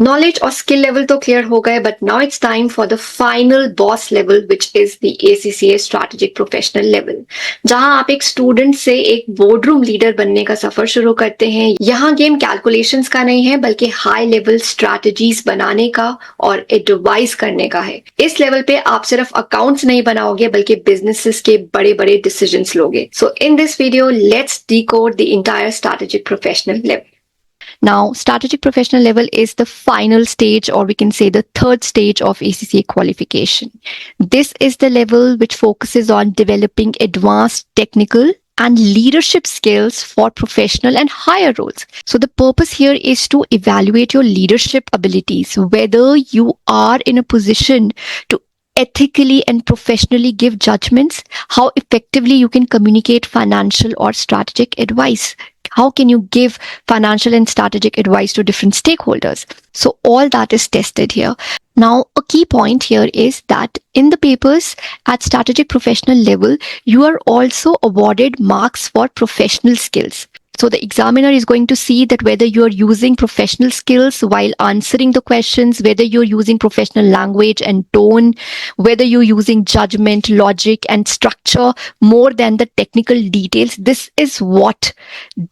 Knowledge और skill level तो clear हो गए, but now it's time for the final boss level which is the ACCA strategic professional level, जहां आप एक स्टूडेंट से एक बोर्डरूम लीडर बनने का सफर शुरू करते हैं। यहाँ गेम कैलकुलेशंस का नहीं है, बल्कि हाई लेवल स्ट्रैटेजीज बनाने का और एडवाइस करने का है। इस लेवल पे आप सिर्फ अकाउंट्स नहीं बनाओगे, बल्कि बिजनेसेस के बड़े बड़े डिसीजंस लोगे। So in this video let's decode the entire strategic professional level. Now, strategic professional level is the final stage, or we can say the third stage of ACCA qualification. This is the level which focuses on developing advanced technical and leadership skills for professional and higher roles. So the purpose here is to evaluate your leadership abilities, whether you are in a position to ethically and professionally give judgments, how effectively you can communicate financial or strategic advice. How can you give financial and strategic advice to different stakeholders? So all that is tested here. Now, a key point here is that in the papers at strategic professional level, you are also awarded marks for professional skills. So the examiner is going to see that whether you're using professional skills while answering the questions, whether you're using professional language and tone, whether you're using judgment, logic, and structure more than the technical details. This is what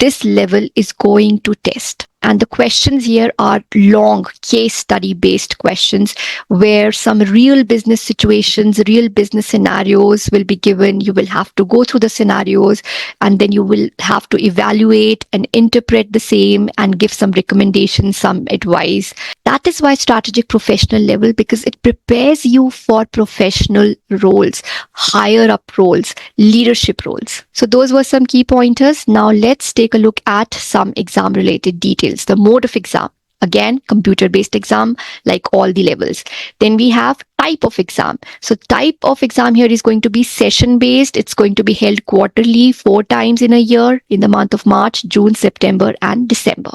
this level is going to test. And the questions here are long case study based questions where some real business situations, real business scenarios will be given. You will have to go through the scenarios and then you will have to evaluate and interpret the same and give some recommendations, some advice. That is why strategic professional level, because it prepares you for professional roles, higher up roles, leadership roles. So those were some key pointers. Now let's take a look at some exam related details. The mode of exam. Again, computer-based exam, like all the levels. Then we have type of exam. So type of exam here is going to be session-based. It's going to be held quarterly, 4 times in a year, in the month of March, June, September, and December.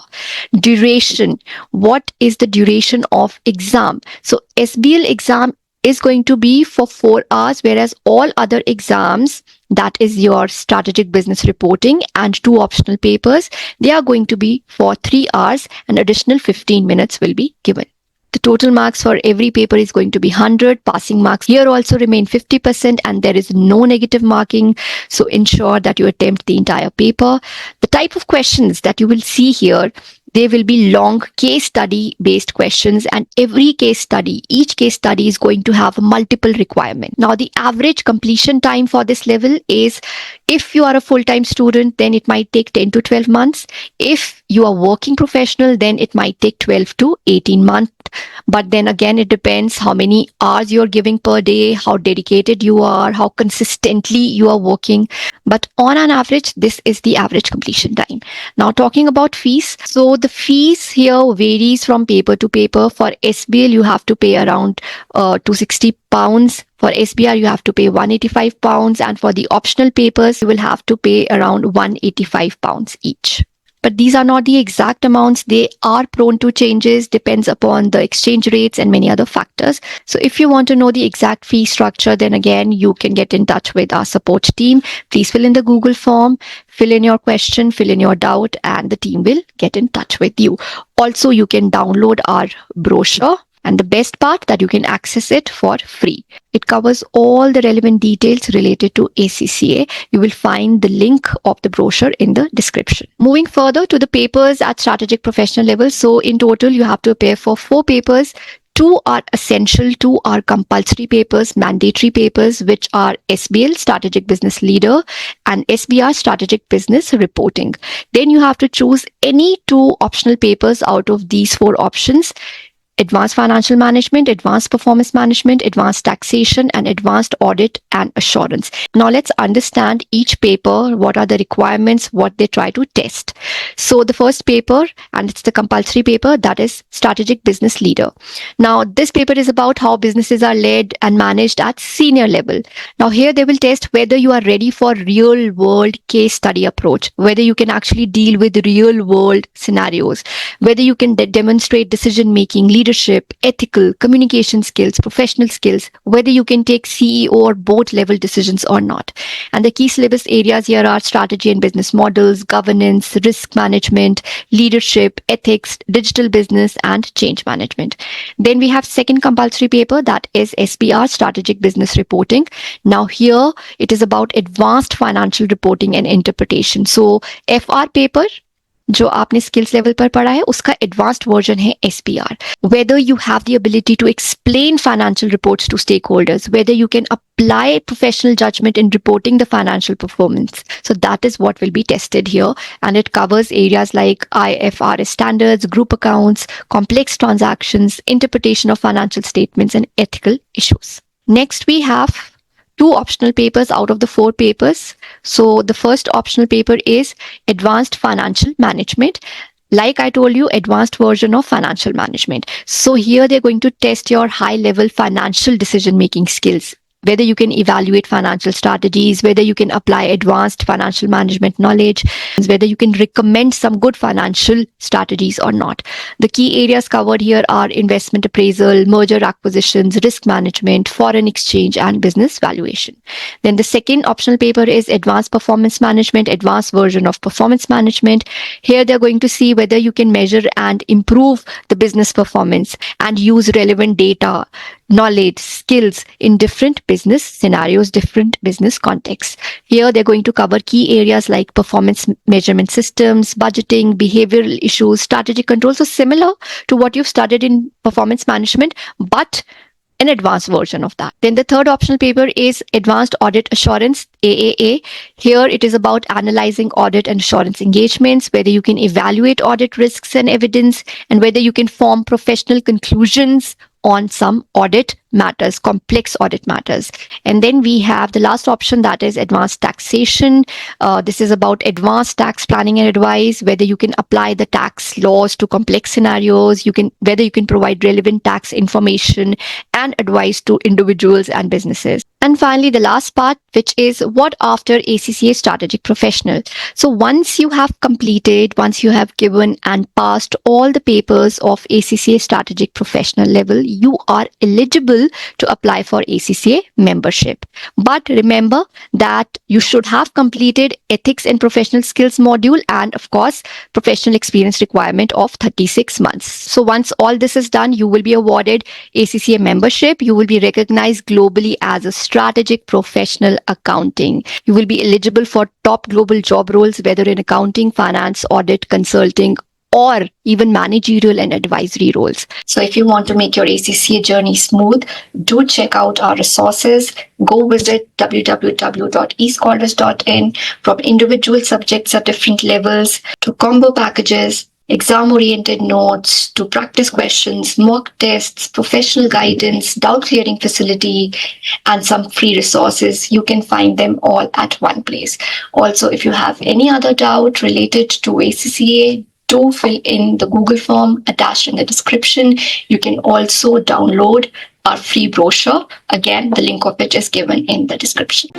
Duration. What is the duration of exam? So SBL exam is going to be for 4 hours, whereas all other exams, that is your strategic business reporting and 2 optional papers, they are going to be for 3 hours and additional 15 minutes will be given. The total marks for every paper is going to be 100. Passing marks here also remain 50% and there is no negative marking. So ensure that you attempt the entire paper. The type of questions that you will see here, they will be long case study based questions, and every case study, each case study is going to have multiple requirements. Now, the average completion time for this level is, if you are a full-time student, then it might take 10 to 12 months. If you are working professional, then it might take 12 to 18 months. But then again, it depends how many hours you're giving per day, how dedicated you are, how consistently you are working. But on an average, this is the average completion time. Now, talking about fees. So the fees here varies from paper to paper. For SBL, you have to pay around £260. For SBR, you have to pay £185. And for the optional papers, you will have to pay around £185 each. But these are not the exact amounts. They are prone to changes, depends upon the exchange rates and many other factors. So if you want to know the exact fee structure, then again, you can get in touch with our support team. Please fill in the Google form, fill in your question, fill in your doubt, and the team will get in touch with you. Also, you can download our brochure. And the best part, that you can access it for free. It covers all the relevant details related to ACCA. You will find the link of the brochure in the description. Moving further to the papers at strategic professional level. So in total, you have to appear for 4 papers. 2 are essential, 2 are compulsory papers, mandatory papers, which are SBL, Strategic Business Leader, and SBR, Strategic Business Reporting. Then you have to choose any 2 optional papers out of these 4 options. Advanced Financial Management, Advanced Performance Management, Advanced Taxation, and Advanced Audit and Assurance. Now let's understand each paper, what are the requirements, what they try to test. So the first paper, and it's the compulsory paper, that is Strategic Business Leader. Now this paper is about how businesses are led and managed at senior level. Now here they will test whether you are ready for real world case study approach, whether you can actually deal with real world scenarios, whether you can demonstrate decision making, leadership leadership, ethical, communication skills, professional skills, whether you can take CEO or board level decisions or not. And the key syllabus areas here are strategy and business models, governance, risk management, leadership, ethics, digital business, and change management. Then we have second compulsory paper, that is SBR, strategic business reporting. Now here it is about advanced financial reporting and interpretation. So FR paper जो आपने skills level पर पढ़ा है उसका advanced version है SPR. Whether you have the ability to explain financial reports to stakeholders, whether you can apply professional judgment in reporting the financial performance. So that is what will be tested here, and it covers areas like IFRS standards, group accounts, complex transactions, interpretation of financial statements, and ethical issues. Next we have 2 optional papers out of the 4 papers. So the first optional paper is Advanced Financial Management. Like I told you, advanced version of financial management. So here they're going to test your high level financial decision making skills. Whether you can evaluate financial strategies, whether you can apply advanced financial management knowledge, whether you can recommend some good financial strategies or not. The key areas covered here are investment appraisal, merger acquisitions, risk management, foreign exchange, and business valuation. Then the second optional paper is Advanced Performance Management, advanced version of performance management. Here they're going to see whether you can measure and improve the business performance and use relevant data, knowledge, skills in different business scenarios, different business contexts. Here they're going to cover key areas like performance measurement systems, budgeting, behavioral issues, strategic control. So similar to what you've studied in performance management, but an advanced version of that. Then the third optional paper is Advanced Audit Assurance, AAA. Here it is about analyzing audit and assurance engagements, whether you can evaluate audit risks and evidence, and whether you can form professional conclusions on some audit matters, complex audit matters. And then we have the last option, that is Advanced Taxation. This is about advanced tax planning and advice, whether you can apply the tax laws to complex scenarios, whether you can provide relevant tax information and advice to individuals and businesses. And finally, the last part, which is what after ACCA Strategic Professional. So once you have given and passed all the papers of ACCA Strategic Professional level, you are eligible to apply for ACCA membership. But remember that you should have completed ethics and professional skills module and of course professional experience requirement of 36 months. So once all this is done, you will be awarded ACCA membership. You will be recognized globally as a strategic professional accounting. You will be eligible for top global job roles, whether in accounting, finance, audit, consulting, or even managerial and advisory roles. So if you want to make your ACCA journey smooth, do check out our resources. Go visit www.escholars.in. From individual subjects at different levels to combo packages, exam-oriented notes, to practice questions, mock tests, professional guidance, doubt clearing facility, and some free resources. You can find them all at one place. Also, if you have any other doubt related to ACCA, do fill in the Google form attached in the description. You can also download our free brochure. Again, the link of it is given in the description.